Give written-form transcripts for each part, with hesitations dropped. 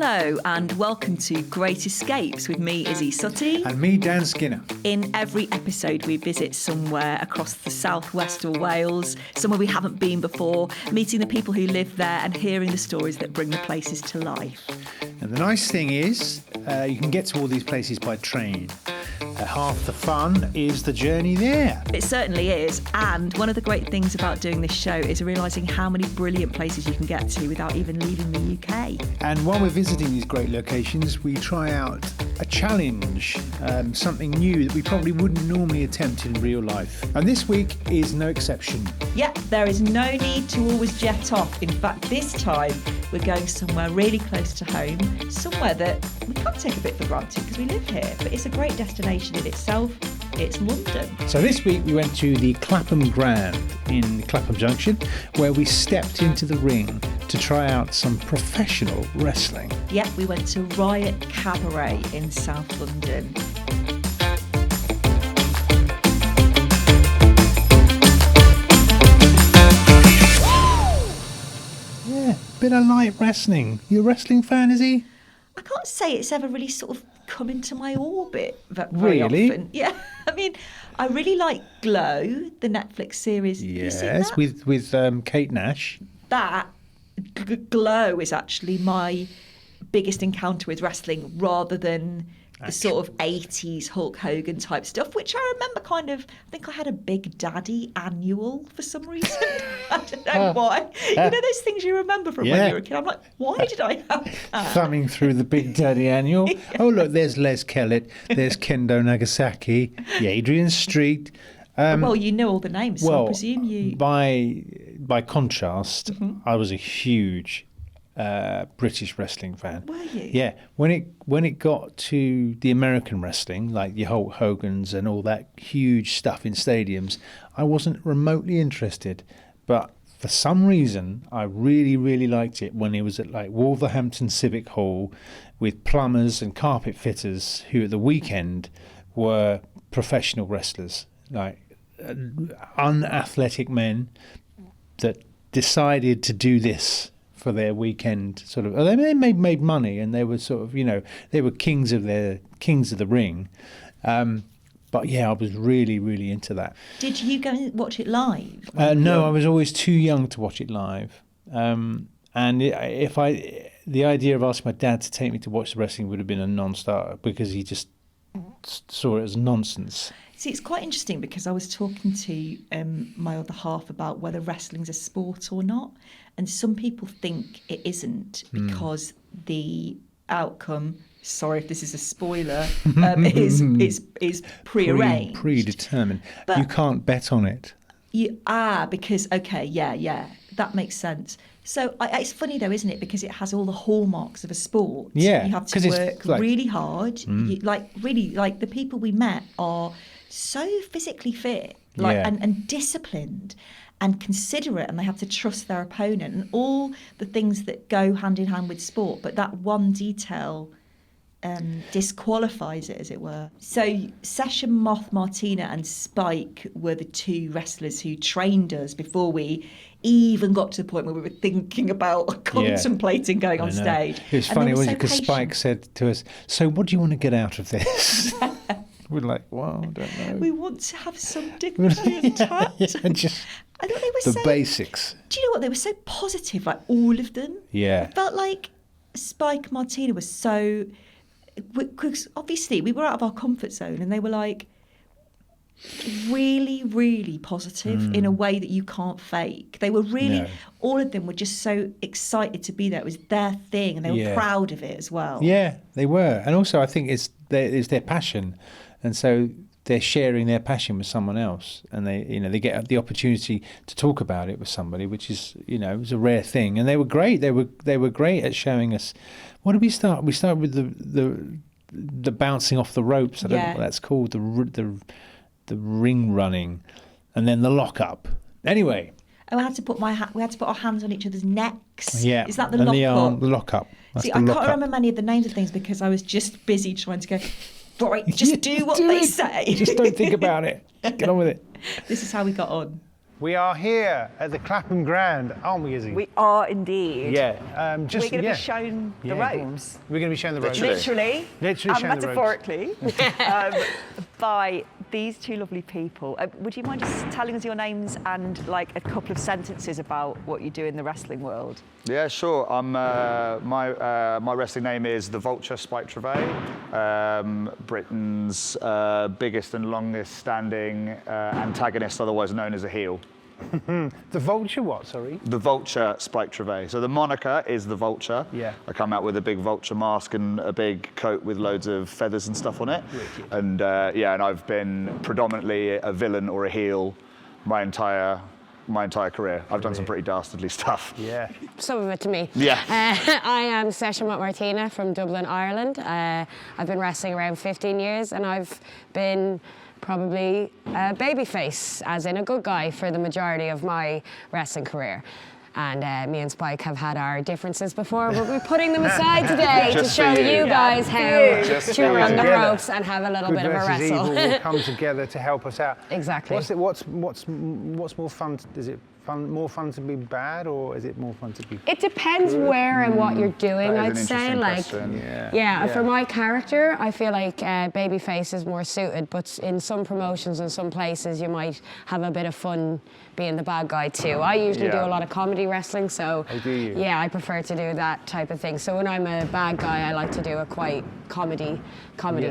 Hello and welcome to Great Escapes with me, Izzy Sutty. And me, Dan Skinner. In every episode we visit somewhere across the southwest of Wales, somewhere we haven't been before, meeting the people who live there and hearing the stories that bring the places to life. And the nice thing is, you can get to all these places by train. Half the fun is the journey there. It certainly is. And one of the great things about doing this show is realising how many brilliant places you can get to without even leaving the UK. And while we're visiting these great locations, we try out a challenge, something new that we probably wouldn't normally attempt in real life. And this week is no exception. Yep, there is no need to always jet off. In fact, this time we're going somewhere really close to home, somewhere that we can't take a bit for granted because we live here, but it's a great destination in itself. It's London. So this week we went to the Clapham Grand in Clapham Junction, where we stepped into the ring to try out some professional wrestling. Yep, we went to Riot Cabaret in South London. Yeah, bit of light wrestling. You a wrestling fan, is he? I can't say it's ever really sort of come into my orbit very often. Yeah, I mean, I really like Glow, the Netflix series. Yes, with Kate Nash. That Glow is actually my biggest encounter with wrestling, rather than the sort of 80s Hulk Hogan type stuff, which I remember I think I had a Big Daddy annual for some reason. I don't know why. You know those things you remember from when you were a kid? I'm like, why did I have that? Thumbing through the Big Daddy annual. Yeah. Oh, look, there's Les Kellett, there's Kendo Nagasaki, Adrian Street. Well, you know all the names, so I presume you... By contrast, I was a huge British wrestling fan. Were you? Yeah. When it got to the American wrestling, like the Hulk Hogan's and all that huge stuff in stadiums, I wasn't remotely interested. But for some reason, I really, really liked it when it was at like Wolverhampton Civic Hall with plumbers and carpet fitters who at the weekend were professional wrestlers, like unathletic men that decided to do this for their weekend sort of. They made money, and they were sort of, they were kings of the ring. But yeah, I was really, really into that. Did you go and watch it live? No, I was always too young to watch it live. And the idea of asking my dad to take me to watch the wrestling would have been a non-starter, because he just saw it as nonsense. See, it's quite interesting because I was talking to my other half about whether wrestling's a sport or not, and some people think it isn't because the outcome, sorry if this is a spoiler, is prearranged, predetermined. But you can't bet on it. Because that makes sense. So it's funny though, isn't it? Because it has all the hallmarks of a sport. Yeah, you have to work really hard. The people we met are so physically fit, and disciplined and considerate, and they have to trust their opponent and all the things that go hand in hand with sport. But that one detail disqualifies it, as it were. So Session Moth, Martina and Spike were the two wrestlers who trained us before we even got to the point where we were thinking about contemplating going on stage. It was funny, wasn't it? Because Spike said to us, "So what do you want to get out of this?" We're like, well, I don't know. We want to have some dignity and tact. I thought they were the basics. Do you know what? They were so positive, like all of them. Yeah. I felt like Spike and Martina was so... Because obviously we were out of our comfort zone, and they were like really, really positive in a way that you can't fake. They were really... All of them were just so excited to be there. It was their thing, and they were proud of it as well. Yeah, they were. And also I think it's their passion. And so they're sharing their passion with someone else, and they get the opportunity to talk about it with somebody, which is, it was a rare thing. And they were great. They were great at showing us. What did we start? We started with the bouncing off the ropes. I don't know what that's called. The ring running, and then the lock up. Anyway. Oh, we had to put our hands on each other's necks. Yeah. Is that the lock up? The lock up. See, I can't remember many of the names of things because I was just busy trying to go, right, just do what they say. Just don't think about it. Get on with it. This is how we got on. We are here at the Clapham Grand, aren't we, Izzy? We are indeed. Yeah. We're going to be shown the ropes. We're going to be shown the ropes. Literally and shown metaphorically by these two lovely people. Would you mind just telling us your names and like a couple of sentences about what you do in the wrestling world? Yeah, sure. My wrestling name is the Vulture Spike Trivet, Britain's biggest and longest standing antagonist, otherwise known as a heel. The Vulture what, sorry? The Vulture Spike Trivet. So the moniker is the Vulture. Yeah. I come out with a big vulture mask and a big coat with loads of feathers and stuff on it. Wicked. And and I've been predominantly a villain or a heel my entire career. I've done some pretty dastardly stuff. Yeah. Some of it to me. Yeah. I am Session with Martina from Dublin, Ireland. I've been wrestling around 15 years and I've been probably a babyface, as in a good guy, for the majority of my wrestling career. And me and Spike have had our differences before, but we're putting them aside today to show you guys how to run the ropes and have a little bit of a wrestle. Good versus evil will come together to help us out. Exactly. What's more fun? Is it more fun to be bad, or is it more fun to be? It depends where and what you're doing. That I'd is an say, interesting like, question. for my character, I feel like babyface is more suited. But in some promotions and some places, you might have a bit of fun being the bad guy too. I usually do a lot of comedy wrestling, so I prefer to do that type of thing. So when I'm a bad guy, I like to do a quite comedy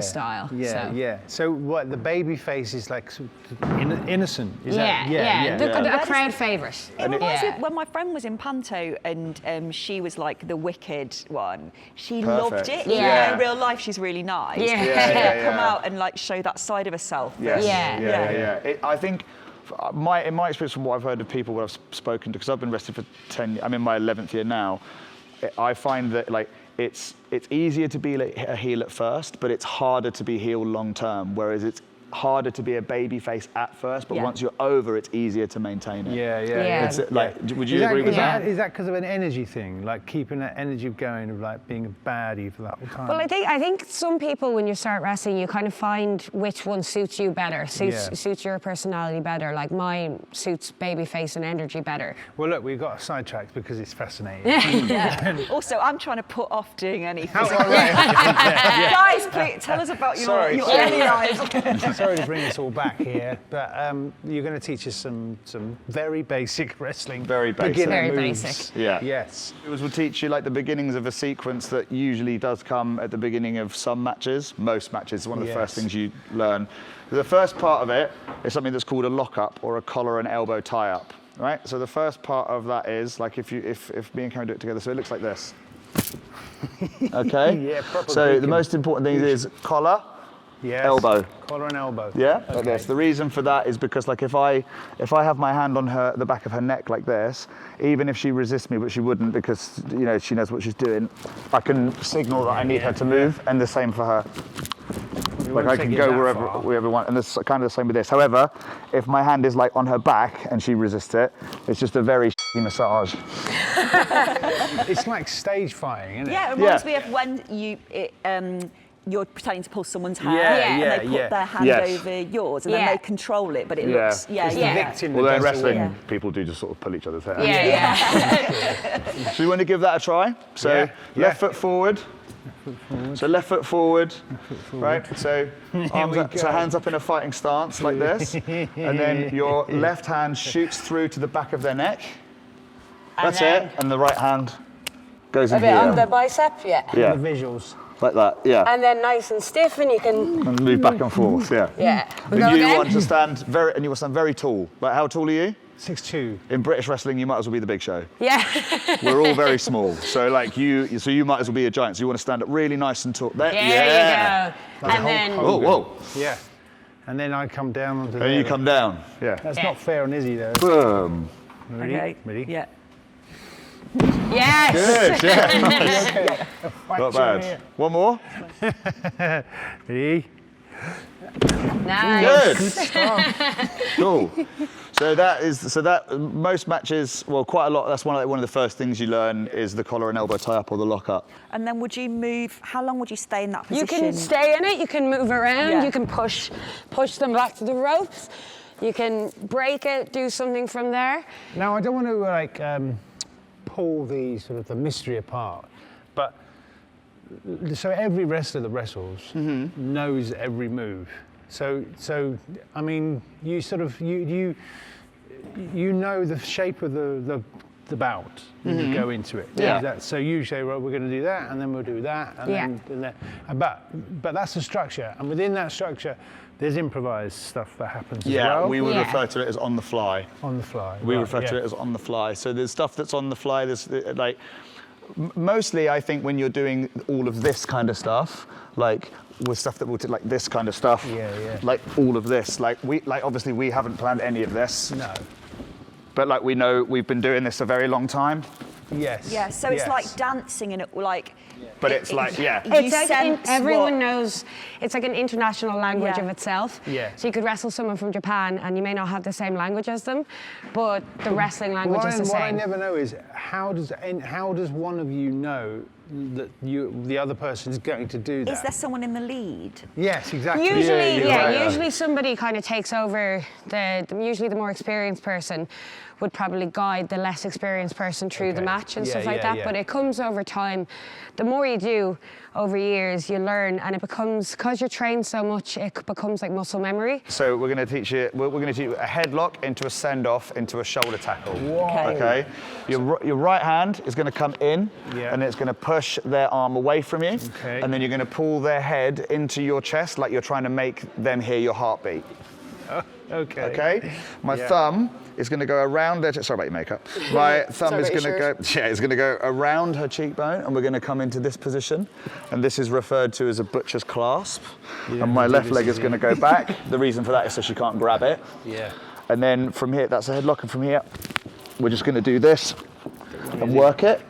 style. So what, the babyface is like innocent? Is a crowd favourite. It reminds me when my friend was in Panto and she was like the wicked one. She loved it. Yeah. In real life, she's really nice. Yeah. She could come out and like show that side of herself. Yes. Yeah. I think, in my experience from what I've heard of people what I've spoken to, because I've been wrestling for 10 years, I'm in my 11th year now, I find that like it's easier to be like a heel at first, but it's harder to be heel long term, whereas it's harder to be a baby face at first, but once you're over, it's easier to maintain it. It's like, would you agree with that? Is that because of an energy thing, like keeping that energy going of like being a baddie for that whole time? Well, I think some people, when you start wrestling, you kind of find which one suits you better, suits your personality better. Like mine suits babyface and energy better. Well, look, we've got sidetracked because it's fascinating. Also, I'm trying to put off doing anything. Oh, right. Guys, please tell us about your early lives. Sorry to bring us all back here, but you're going to teach us some very basic wrestling. Very basic. Beginner Very moves. basic. Yeah. Yes. We'll teach you like the beginnings of a sequence that usually does come at the beginning of some matches. Most matches, one of the first things you learn. The first part of it is something that's called a lock-up or a collar and elbow tie-up. Right? So the first part of that is like if me and Karen do it together, so it looks like this. Okay? Yeah, proper so Greek the most important thing is collar, Yes. elbow. Collar and elbow. Yeah, like this. The reason for that is because like if I have my hand on the back of her neck like this, even if she resists me, but she wouldn't because she knows what she's doing, I can signal that I need her to move, and the same for her. Like I can go wherever I want, and it's kind of the same with this. However, if my hand is like on her back and she resists it, it's just a very massage. It's like stage fighting, isn't it? Yeah, it reminds me of when you're pretending to pull someone's hair and they put their hand over yours and then they control it, but it looks... It's the victim that Although in does wrestling, people do just sort of pull each other's hair. Yeah. So you want to give that a try? So left foot forward. So left foot forward, right? So arms up, so hands up in a fighting stance like this, and then your left hand shoots through to the back of their neck. That's it, and the right hand goes in A bit here. on the bicep, Yeah, The visuals. like that, yeah. And then nice and stiff, and you can... And move back and forth, yeah. Yeah. We And go you again? want to stand very tall. Like how tall are you? 6'2". In British wrestling, you might as well be the big show. Yeah. We're all very small, so like you might as well be a giant. So you want to stand up really nice and tall. There There you go. Like And then... Whoa. Yeah. And then I come down onto And you come down. Yeah. That's not fair on Izzy though. Boom. Ready? Okay. Ready? Yeah. Yes! Good, yeah. Not bad. One more. Ready? Nice. Good. Cool. So most matches, well, quite a lot. That's one of the first things you learn is the collar and elbow tie up or the lock up. And then would you move? How long would you stay in that You position? can stay in it, you can move around, Yeah. you can push them back to the ropes. You can break it, do something from there. Now, I don't want to like pull the sort of the mystery apart, but so every wrestler that wrestles knows every move. So I mean, you sort of you know the shape of the bout when you go into it. Yeah. So you say, well, we're going to do that, and then we'll do that, and then but that's the structure, and within that structure, there's improvised stuff that happens as well. We would refer to it as on the fly. On the fly. We right, refer to it as on the fly. So there's stuff that's on the fly. There's like, mostly I think when you're doing all of this kind of stuff, like with stuff that will like this kind of stuff, like all of this, like obviously we haven't planned any of this. No. But like we know we've been doing this a very long time. Yes. Yeah, so it's like dancing and it like. But it's like, It's like sense everyone knows it's like an international language of itself. Yeah. So you could wrestle someone from Japan and you may not have the same language as them, but the wrestling language is the same. What I never know is how does one of you know that the other person is going to do that? Is there someone in the lead? Yes, exactly. Usually, usually somebody kind of takes over usually the more experienced person would probably guide the less experienced person through the match and stuff like that. But it comes over time. The more you do over years, you learn, and it becomes, because you're trained so much, it becomes like muscle memory. So we're going to teach you. We're going to teach you a headlock into a send off into a shoulder tackle. Whoa. Okay. Your right hand is going to come in, and it's going to push their arm away from you, and then you're going to pull their head into your chest like you're trying to make them hear your heartbeat. Okay. Okay. My thumb is going to go around their. Sorry about your makeup. My thumb is going to go. Yeah, it's going to go around her cheekbone, and we're going to come into this position, and this is referred to as a butcher's clasp. And my left leg is going to go back. The reason for that is so she can't grab it. Yeah. And then from here, that's a headlock, and from here, we're just going to do this and work it.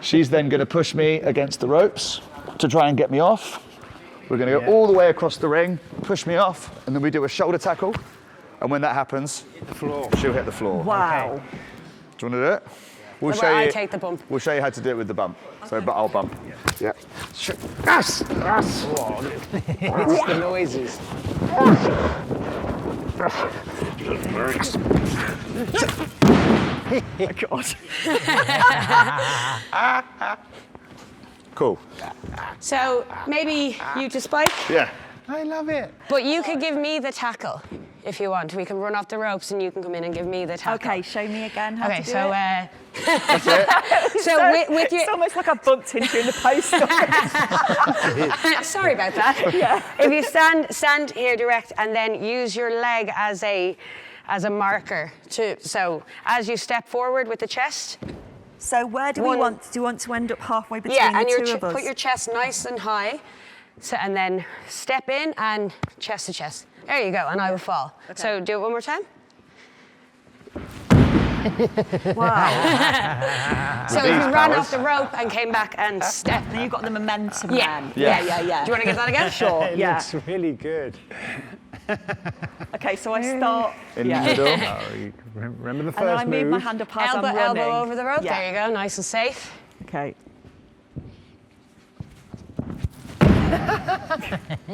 She's then going to push me against the ropes to try and get me off. We're going to go all the way across the ring, push me off, and then we do a shoulder tackle. And when that happens, she'll hit the floor. Wow. Okay. Do you want to do it? We'll show I you. take the bump. We'll show you how to do it with the bump. So, but I'll bump. Yeah. Yes! Yes! It's the noises. Cool. So maybe you to spike, Yeah. I love it. but you could give me the tackle if you want. We can run off the ropes and you can come in and give me the tackle. Okay, show me again how to do so it. so with your It's almost like I bumped into you in the post. sorry about that. Yeah. If you stand here direct and then use your leg as a marker so as you step forward with the chest. So where do we want? Do you want to end up halfway between Yeah, and the two of us? put your chest nice and high, and then step in and chest to chest. There you go, and I will fall. Okay. So do it one more time. Wow. So if you ran off the rope and came back and stepped. Then you've got the momentum Yeah. then. Yeah. Yeah. Do you want to get that again? Sure. It Yeah. looks really good. Okay, so I start. In the middle. Oh, you remember the first And then I move my move? hand up as I'm running. Elbow over the rope. Yeah. There you go, nice and safe. Okay.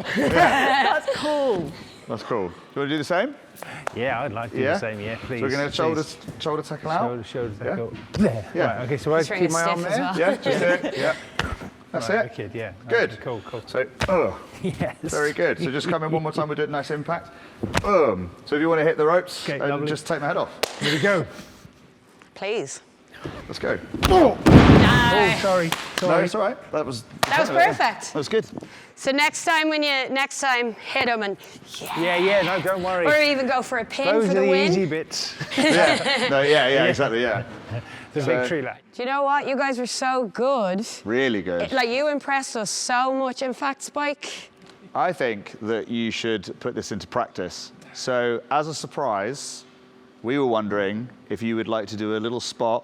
That's cool. That's cool. Do you want to do the same? Yeah, I'd like to do the same. Yeah, please. So we're going to please. shoulder tackle out. Shoulder tackle. There. Yeah. Right, okay, so I Just keep my arm stiff as there. well. Yeah, just do it. Yeah. That's Right, it. wicked, yeah. Good. Okay, cool. So, Yes. very good. So just come in one more time. We'll do it nice impact. So if you want to hit the ropes, Okay, and lovely. just take my head off. Here we go. Please. Let's go. Oh, sorry. No, it's all right. That was perfect. That was good. So next time hit them and Yeah, no, don't worry. or even go for a pin Those for are the the win. easy bits. Yeah, exactly, yeah. The victory lap. Do you know what? You guys were so good. Really good. Like you impressed us so much. In fact, Spike. I think that you should put this into practice. So, as a surprise, we were wondering if you would like to do a little spot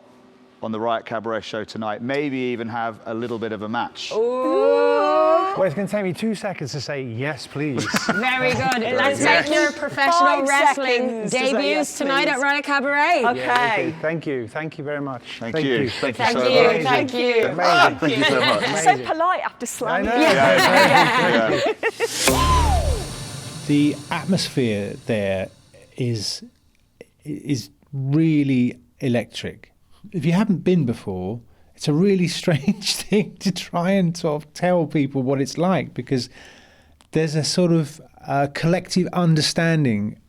on the Riot Cabaret show tonight, maybe even have a little bit of a match. Well, it's going to take me 2 seconds to say yes, please. Very good. Let's make your professional 5 wrestling seconds to say debuts yes, tonight at please. Riot Cabaret. Okay. Thank you very much. Thank you. Thank you Thank so you. much. Thank you. Amazing. Thank you so much. So polite after I slamming. know. Yeah. The atmosphere there is really electric. If you haven't been before, it's a really strange thing to try and sort of tell people what it's like, because there's a sort of collective understanding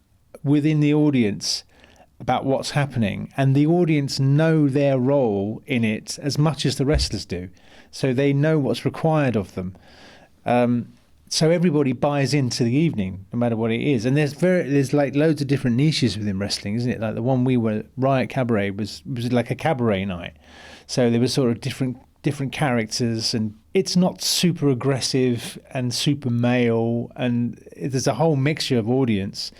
within the audience about what's happening, and the audience know their role in it as much as the wrestlers do, so they know what's required of them. So everybody buys into the evening, no matter what it is. And there's like loads of different niches within wrestling, isn't it? Like the one we were, Riot Cabaret, was like a cabaret night. So there was sort of different characters, and it's not super aggressive and super male, and there's a whole mixture of audience.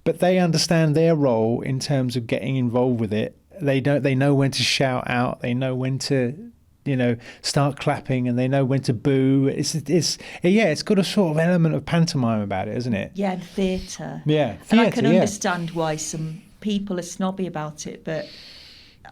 But they understand their role in terms of getting involved with it. They know when to shout out. They know when to, start clapping, and they know when to boo. It's got a sort of element of pantomime about it, isn't it? Yeah, and theatre. Yeah, and I can understand why some people are snobby about it, but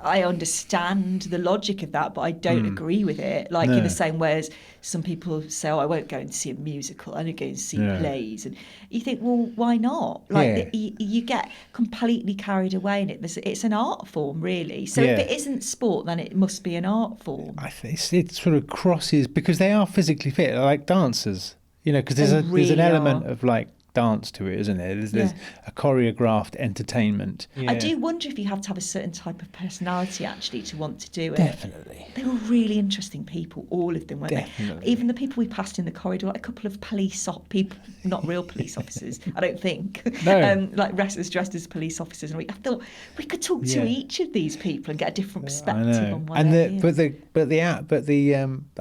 I understand the logic of that, but I don't agree with it. Like in the same way as some people say, "Oh, I won't go and see a musical. I only go and see plays." And you think, well, why not? Like you get completely carried away in it. It's an art form, really. So if it isn't sport, then it must be an art form. I think it sort of crosses, because they are physically fit, like dancers. Because there's an element of like dance to it, isn't there? There's a choreographed entertainment. I do wonder if you have to have a certain type of personality actually to want to do it. Definitely. They were really interesting people, all of them, weren't Definitely. they? Even the people we passed in the corridor, like a couple of people, not real police officers, I don't think. No. Like wrestlers dressed as police officers. And I thought we could talk to each of these people and get a different perspective on what I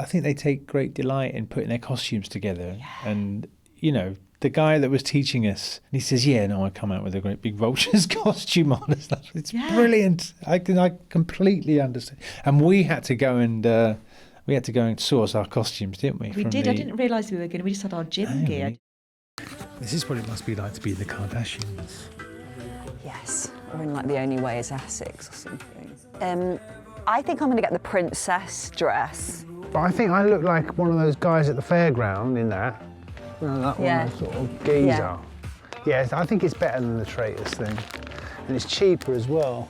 think they take great delight in putting their costumes together. And the guy that was teaching us, and he says, I come out with a great big vulture's costume on and stuff. It's brilliant. I completely understand. And we had to go and source our costumes, didn't we? We did. I didn't realise we just had our gym gear. This is what it must be like to be the Kardashians. Yes, or in like The Only Way is Essex or something. I think I'm going to get the princess dress. But I think I look like one of those guys at the fairground in that. That one, sort of geezer. Yeah, I think it's better than the traitors thing. And it's cheaper as well.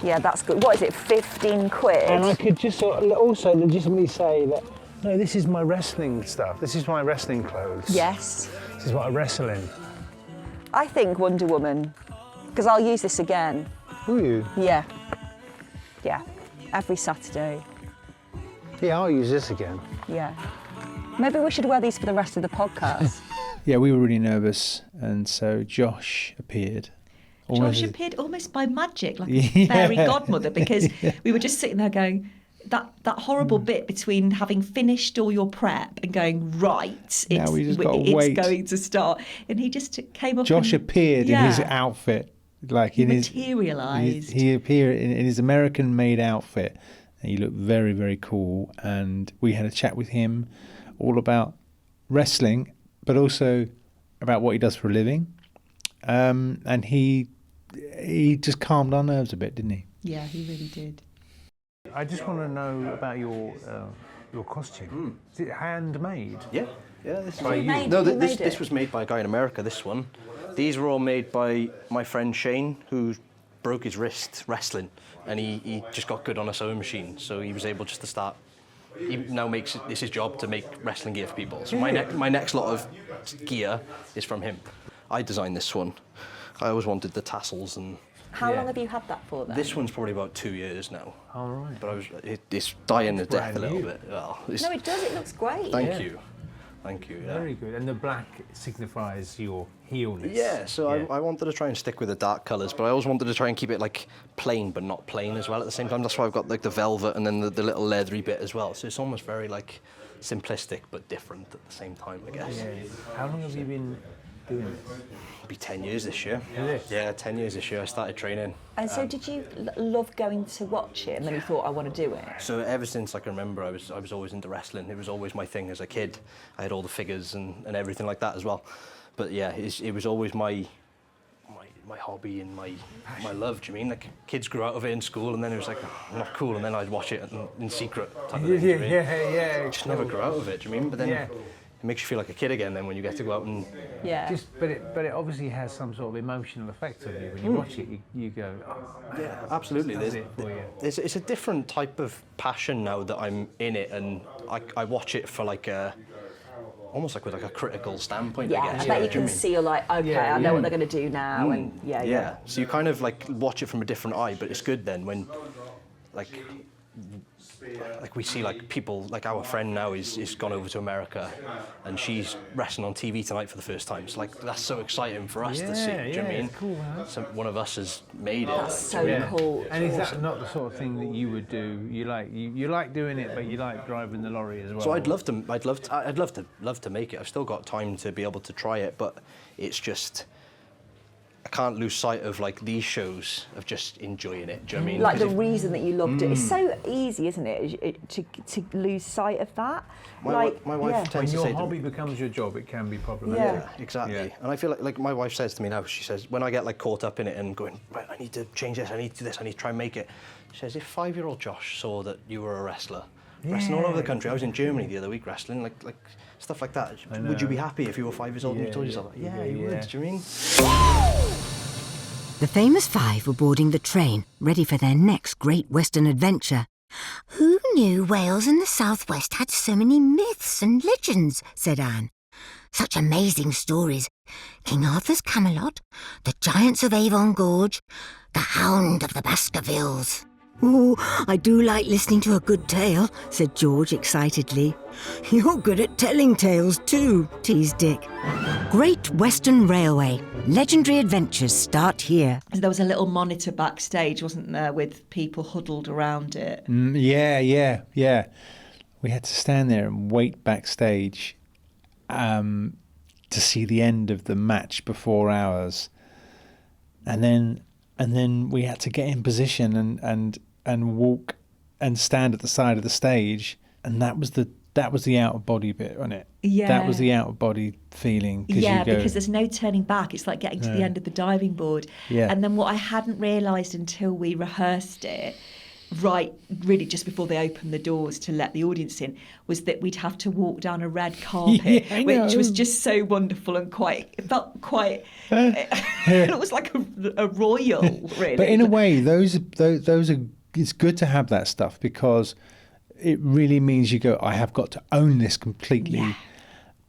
Yeah, that's good. What is it, 15 quid? And I could just sort of also legitimately say that, no, this is my wrestling stuff. This is my wrestling clothes. Yes. This is what I wrestle in. I think Wonder Woman, because I'll use this again. Will you? Yeah. Yeah, every Saturday. Yeah, I'll use this again. Yeah. Maybe we should wear these for the rest of the podcast. Yeah, we were really nervous, and so Josh appeared. Josh appeared almost by magic, like a fairy godmother, because we were just sitting there going, that horrible bit between having finished all your prep and going, right, it's going to start. And he just came up. Josh appeared in his outfit. Like he materialised. He appeared in his American-made outfit, and he looked very, very cool. And we had a chat with him all about wrestling, but also about what he does for a living. And he just calmed our nerves a bit, didn't he? Yeah, he really did. I just want to know about your costume. Is it handmade? Yeah. This is this was made by a guy in America. This one. These were all made by my friend Shane, who broke his wrist wrestling, and he just got good on a sewing machine, so he was able just to start. He now makes this his job to make wrestling gear for people. So my next lot of gear is from him. I designed this one. I always wanted the tassels and. How long have you had that for then? This one's probably about 2 years now. All right. But it's dying to death a little bit. Well, no, it does. It looks great. Thank you. Yeah. Very good. And the black signifies your heelness. Yeah, so I wanted to try and stick with the dark colours, but I always wanted to try and keep it like plain, but not plain as well at the same time. That's why I've got like the velvet and then the little leathery bit as well. So it's almost very like simplistic, but different at the same time, I guess. Yeah. How long have you been doing this? It'll be 10 years this year. Is it? Yeah, 10 years this year I started training. And so did you love going to watch it and then you thought, I want to do it? So ever since I can remember, I was always into wrestling. It was always my thing as a kid. I had all the figures and everything like that as well. But yeah, it was always my hobby and my love. Do you mean? Like kids grew out of it in school, and then it was like not cool, and then I'd watch it in secret. Type of thing, Yeah. Just never grew out of it. Do you mean? But then it makes you feel like a kid again then when you get to go out and... Yeah. But it obviously has some sort of emotional effect on you. When you watch it, you go, oh, yeah, absolutely. That's it for you. It's a different type of passion now that I'm in it, and I watch it for like almost like with like a critical standpoint, Yeah, I guess. I bet you can see, you're like, okay, I know what they're going to do now, and yeah. So you kind of like watch it from a different eye, but it's good then when like we see like people, like our friend now is gone over to America and she's wrestling on TV tonight for the first time. So like that's so exciting for us to see. Do you know what I mean? It's cool, man. So one of us has made it. That's so cool. And is that not the sort of thing that you would do? You like doing it, but you like driving the lorry as well. So I'd love to make it. I've still got time to be able to try it, but it's just I can't lose sight of like these shows of just enjoying it. Do you know what I mean? Like the reason that you loved it. It's so easy, isn't it, to lose sight of that. My wife tends when to your say hobby becomes your job, it can be problematic. Yeah, exactly. And I feel like my wife says to me now, she says, when I get like caught up in it and going, right, I need to change this, I need to do this, I need to try and make it. She says, if 5-year-old Josh saw that you were a wrestler, wrestling all over the country, I was in Germany the other week wrestling, like stuff like that. Would you be happy if you were 5 years old and you told yourself, you would, do you mean? The famous five were boarding the train, ready for their next great Western adventure. Who knew Wales and the Southwest had so many myths and legends, said Anne. Such amazing stories. King Arthur's Camelot, the Giants of Avon Gorge, the Hound of the Baskervilles. Oh, I do like listening to a good tale, said George excitedly. You're good at telling tales too, teased Dick. Great Western Railway. Legendary adventures start here. There was a little monitor backstage, wasn't there, with people huddled around it? Yeah. We had to stand there and wait backstage to see the end of the match before ours. And then we had to get in position and walk and stand at the side of the stage, and that was the out of body bit, wasn't it? Yeah. That was the out of body feeling. Because there's no turning back. It's like getting to the end of the diving board. Yeah. And then what I hadn't realised until we rehearsed it, really just before they opened the doors to let the audience in, was that we'd have to walk down a red carpet, which was just so wonderful and it felt quite, it was like a royal, really. But in a way, those are, it's good to have that stuff because it really means you go, I have got to own this completely. Yeah.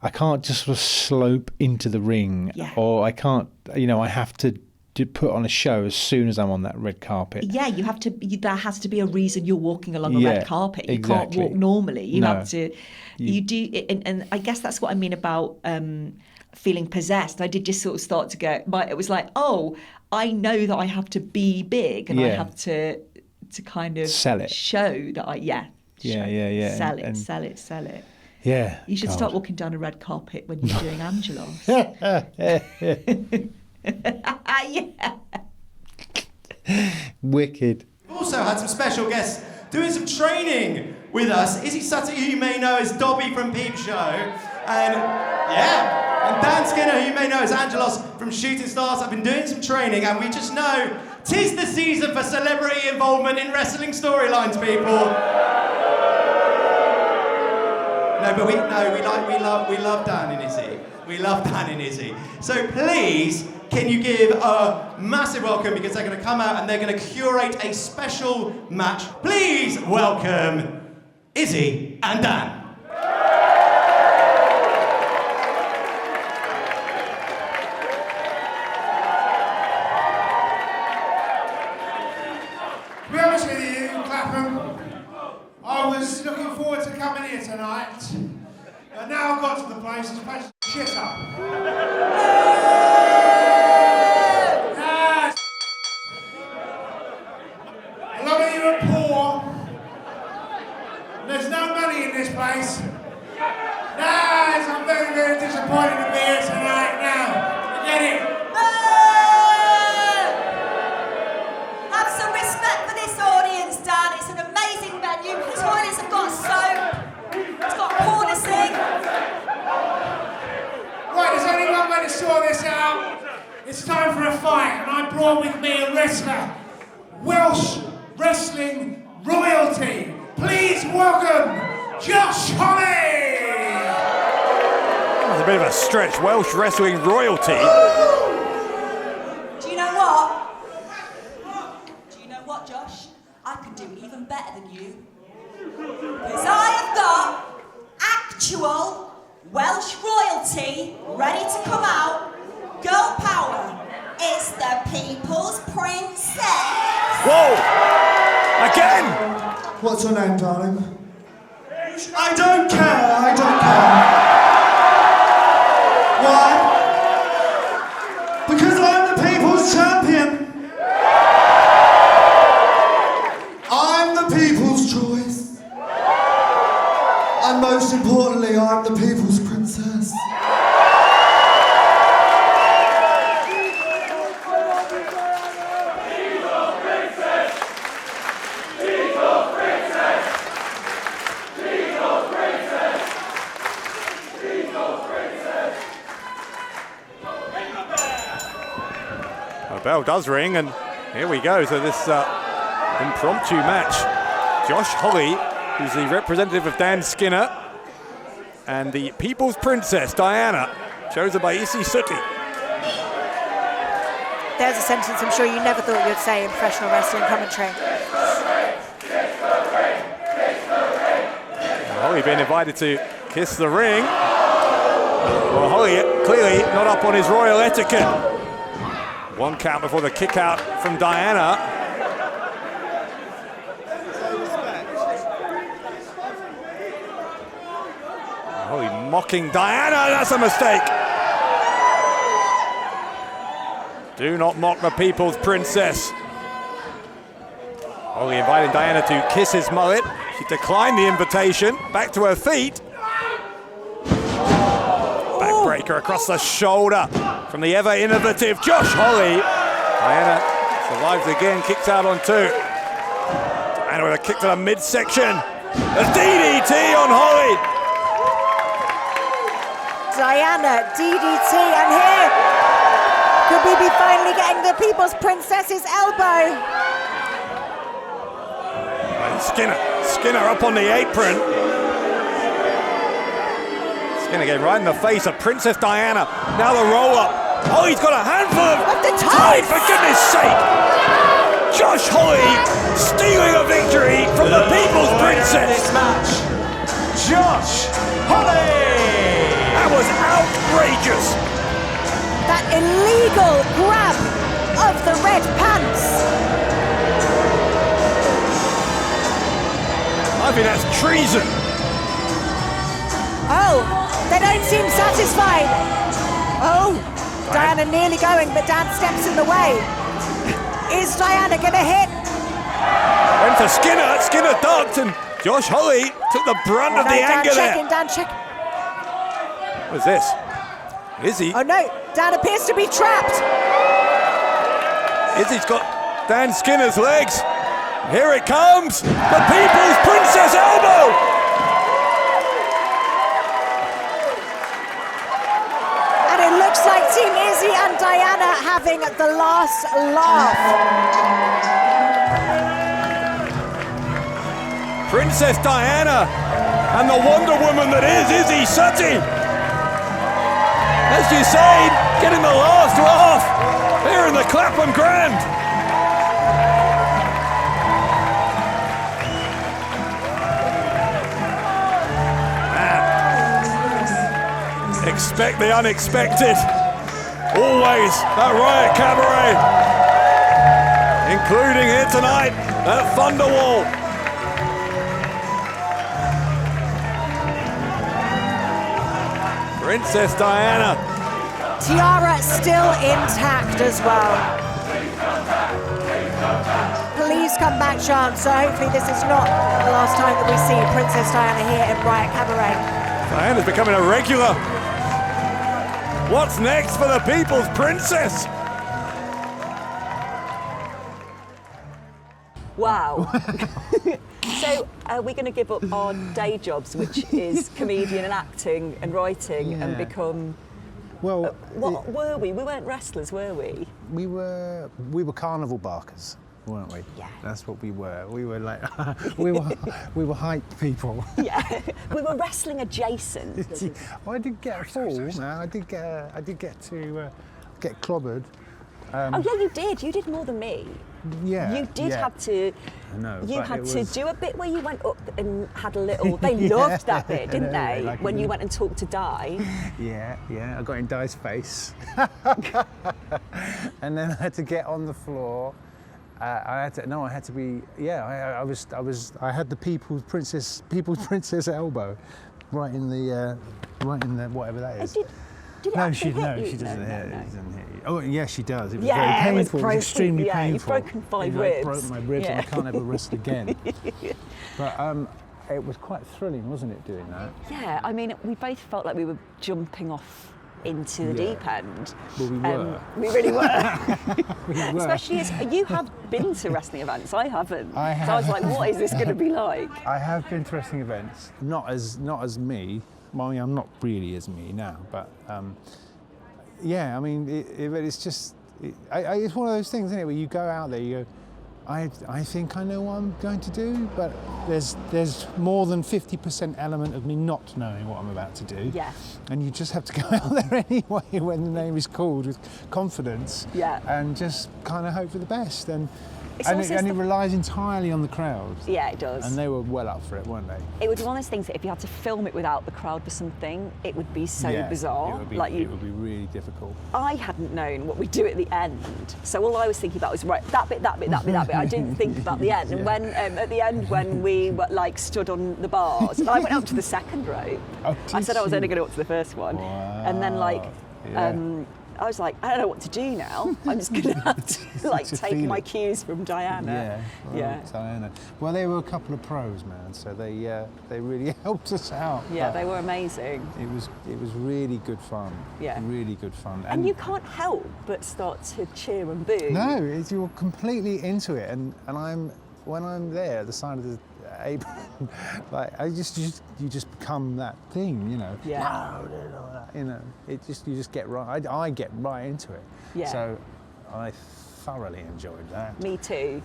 I can't just sort of slope into the ring, or I can't, I have to put on a show as soon as I'm on that red carpet. Yeah, you have to. There has to be a reason you're walking along a red carpet. You can't walk normally. You have to. You do, and I guess that's what I mean about feeling possessed. I did just sort of start to go. It was like, oh, I know that I have to be big, and I have to kind of sell it. Show that I Sell it. Yeah. You should start walking down a red carpet when you're doing Angelos. Yeah. Wicked. We've also had some special guests doing some training with us. Isy Sutter, who you may know as Dobby from Peep Show, and Dan Skinner, who you may know as Angelos from Shooting Stars. I've been doing some training, and we just know 'tis the season for celebrity involvement in wrestling storylines, people. We love Dan and Izzy. We love Dan and Izzy. So please, can you give a massive welcome, because they're going to come out and they're going to curate a special match. Please welcome Isy and Dan. To be honest with you, Clapham, I was looking forward to coming here tonight, but now I've got to the place, this place is shit up. A lot of you are poor, and there's no money in this place. I'm very, very disappointed to be here tonight now. Forget it. Have some respect for this audience, Dan. It's an amazing venue. The toilets have got soap. It's got corner sink. Right, there's only one way to sort this out. It's time for a fight, and I brought with me a wrestler. Welsh wrestling royalty. Please welcome Josh Holly! bit of a stretch. Welsh wrestling royalty. Do you know what? Do you know what, Josh? I could do even better than you. Because I have got actual Welsh royalty ready to come out. Girl power. It's the People's Princess. Whoa! Again! What's your name, darling? I don't care, I don't care. Why? Because I'm the people's champion. I'm the people's choice. And most importantly, I'm the people's princess. The bell does ring, and here we go. So this impromptu match. Josh Holly, who's the representative of Dan Skinner, and the People's Princess, Diana, chosen by Isy Sutty. There's a sentence I'm sure you never thought you'd say in professional wrestling commentary. Holly being invited to kiss the ring. Well, Holly clearly not up on his royal etiquette. One count before the kick out from Diana. Holly mocking Diana, that's a mistake. Do not mock the People's Princess. Holly inviting Diana to kiss his mullet. She declined the invitation, back to her feet. Backbreaker across the shoulder from the ever innovative Josh Holly. Diana survives again, kicks out on two. Diana with a kick to the midsection. A DDT on Holly. Diana, DDT, and here could we be finally getting the People's Princess's elbow? And Skinner up on the apron. Skinner getting right in the face of Princess Diana. Now the roll up. Holly's got a handful of the time, for goodness sake! Josh Holly stealing a victory from the People's Princess. This match, Josh Holly. That was outrageous. That illegal grab of the red pants. I think that's treason. Oh, they don't seem satisfied. Oh, Diana nearly going, but Dan steps in the way. Is Diana gonna hit? Went for Skinner. Skinner ducked, and Josh Holly took the brunt of the anger there. Dan checking. What is this? Izzy? Oh no, Dan appears to be trapped. Izzy's got Dan Skinner's legs. Here it comes, the People's Princess elbow. And it looks like Team Izzy and Diana having the last laugh. Princess Diana and the Wonder Woman that is Isy Sutty. As you say, getting the last laugh here in the Clapham Grand. Man. Expect the unexpected. Always at Riot Cabaret. Including here tonight at Thunderwall. Princess Diana. Tiara still intact as well. Please come back, Sean. So hopefully this is not the last time that we see Princess Diana here at Riot Cabaret. Diana's becoming a regular. What's next for the People's Princess? Wow. So are we going to give up our day jobs, which is comedian and acting and writing, and become... Well, what were we? We weren't wrestlers, were we? We were carnival barkers. weren't we? Yeah. That's what we were. We were like, we were hype people. Yeah, we were wrestling adjacent. Well, I did get a fall, man. I did get to get clobbered. Oh yeah, you did. You did more than me. Yeah. You did have to. I know. You had to do a bit where you went up and had a little. They loved that bit, didn't they? Like when you went and talked to Di. Yeah. I got in Di's face, and then I had to get on the floor. I had to be. Yeah, I had the people's princess elbow, right in the whatever that is. Did it she doesn't hit you. Oh, yes, she does. It was very painful. It was extremely painful. You've broken 5 It ribs. broke my ribs, and I can't ever wrestle again. But it was quite thrilling, wasn't it, doing that? Yeah, I mean, we both felt like we were jumping off into the deep end. Well, we were. We really were. We were. Especially as you have been to wrestling events, I haven't. I have. So I was like, what is this going to be like? I have been to wrestling events, not as me. Well, I mean, I'm not really as me now, but yeah, I mean, it's just, it's one of those things, isn't it, where you go out there, you go, I think I know what I'm going to do, but there's more than 50% element of me not knowing what I'm about to do. Yeah. And you just have to go out there anyway when the name is called with confidence. Yeah. And just kind of hope for the best. And it relies entirely on the crowd. Yeah, it does. And they were well up for it, weren't they? It would be one of those things that if you had to film it without the crowd for something, it would be so bizarre. It would be really difficult. I hadn't known what we'd do at the end, so all I was thinking about was that bit. I didn't think about the end. And when at the end when we were like stood on the bars, and I went up to the second rope. I said I was only going to go up to the first one, and then I was like, I don't know what to do now. I'm just going to have to like take my cues from Diana. Diana. Well, they were a couple of pros, man. So they really helped us out. Yeah, they were amazing. It was really good fun. Yeah, really good fun. And you can't help but start to cheer and boo. No, you're completely into it. And when I'm there at the side of the apron, like you just become that thing, you know. Yeah. You know, you just get right. I get right into it. Yeah. So I thoroughly enjoyed that. Me too.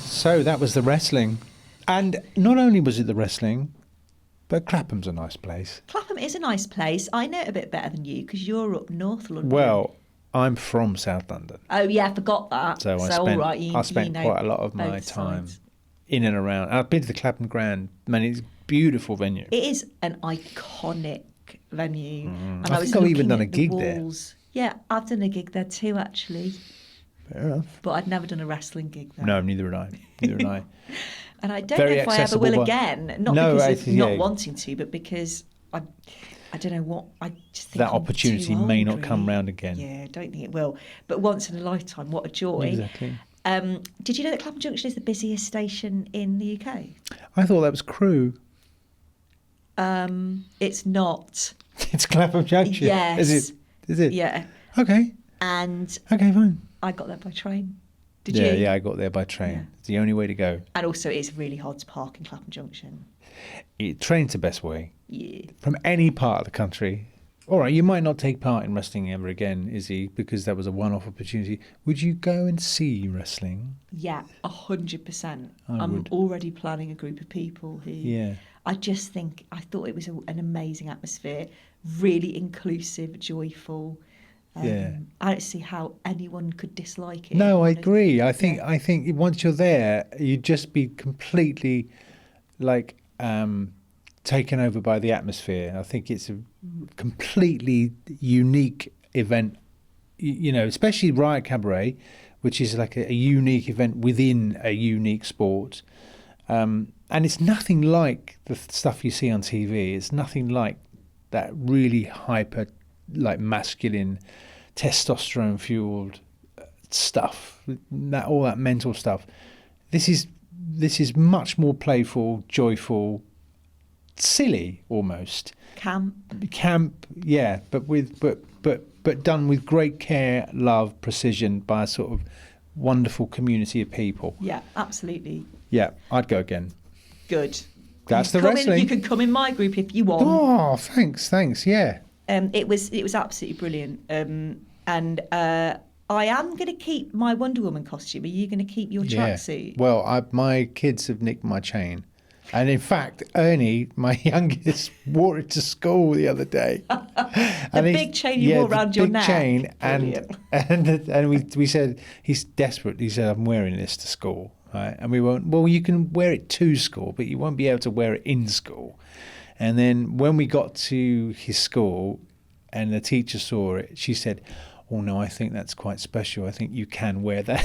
So that was the wrestling, and not only was it the wrestling, but Clapham's a nice place. Clapham is a nice place. I know it a bit better than you because you're up North London. Well, I'm from South London. Oh yeah, I forgot that. So I spent quite a lot of my time in and around. And I've been to the Clapham Grand. Man, it's a beautiful venue. It is an iconic venue. And I think I've even done a gig there. Yeah, I've done a gig there too, actually. Fair enough. But I'd never done a wrestling gig there. No, neither had I. And I don't know if I ever will again. Not because of not wanting to, but because I don't know what. I just think that opportunity may not come round again. Yeah, I don't think it will. But once in a lifetime, what a joy. Exactly. Did you know that Clapham Junction is the busiest station in the UK? I thought that was Crewe. It's not. It's Clapham Junction. Yes. Is it? Yeah. Okay. And okay, fine. I got there by train. Did you? Yeah, I got there by train. Yeah. It's the only way to go. And also, it's really hard to park in Clapham Junction. Train's the best way. Yeah. From any part of the country. All right, you might not take part in wrestling ever again, Izzy, because that was a one-off opportunity. Would you go and see wrestling? Yeah, 100%. I I'm would. already planning a group of people who... Yeah. I thought it was an amazing atmosphere, really inclusive, joyful. I don't see how anyone could dislike it. No, I agree. I think once you're there, you'd just be completely like taken over by the atmosphere. I think it's a completely unique event, you know, especially Riot Cabaret, which is like a unique event within a unique sport. And it's nothing like the stuff you see on TV. It's nothing like that really hyper, like masculine, testosterone-fueled stuff. All that mental stuff. This is much more playful, joyful, silly almost. Camp, yeah, but done with great care, love, precision by a sort of wonderful community of people. Yeah, absolutely. Yeah, I'd go again. Good. That's the wrestling. You can come in my group if you want. Oh, thanks, yeah. It was absolutely brilliant. And I am going to keep my Wonder Woman costume. Are you going to keep your tracksuit? Well, my kids have nicked my chain. And in fact, Ernie, my youngest, wore it to school the other day. The big chain you wore around your neck. Chain, and we said, he's desperate. He said, I'm wearing this to school. Right? And we went, well, you can wear it to school, but you won't be able to wear it in school. And then when we got to his school and the teacher saw it, she said, oh no, I think that's quite special. I think you can wear that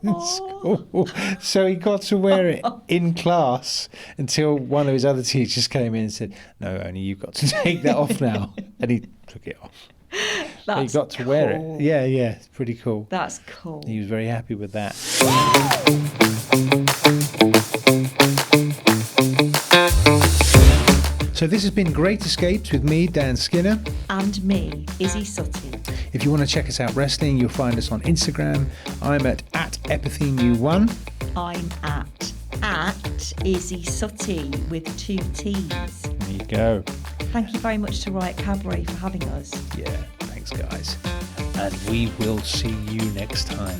in school. So he got to wear it in class until one of his other teachers came in and said, no, Ernie, you've got to take that off now. And he took it off. He got to wear it. Yeah, it's pretty cool. That's cool. He was very happy with that. So this has been Great Escapes with me, Dan Skinner. And me, Isy Sutty. If you want to check us out wrestling, you'll find us on Instagram. I'm at @EpithemeU1. I'm at Isy Sutty with 2 T's. There you go. Thank you very much to Riot Cabaret for having us. Yeah, thanks guys. And we will see you next time.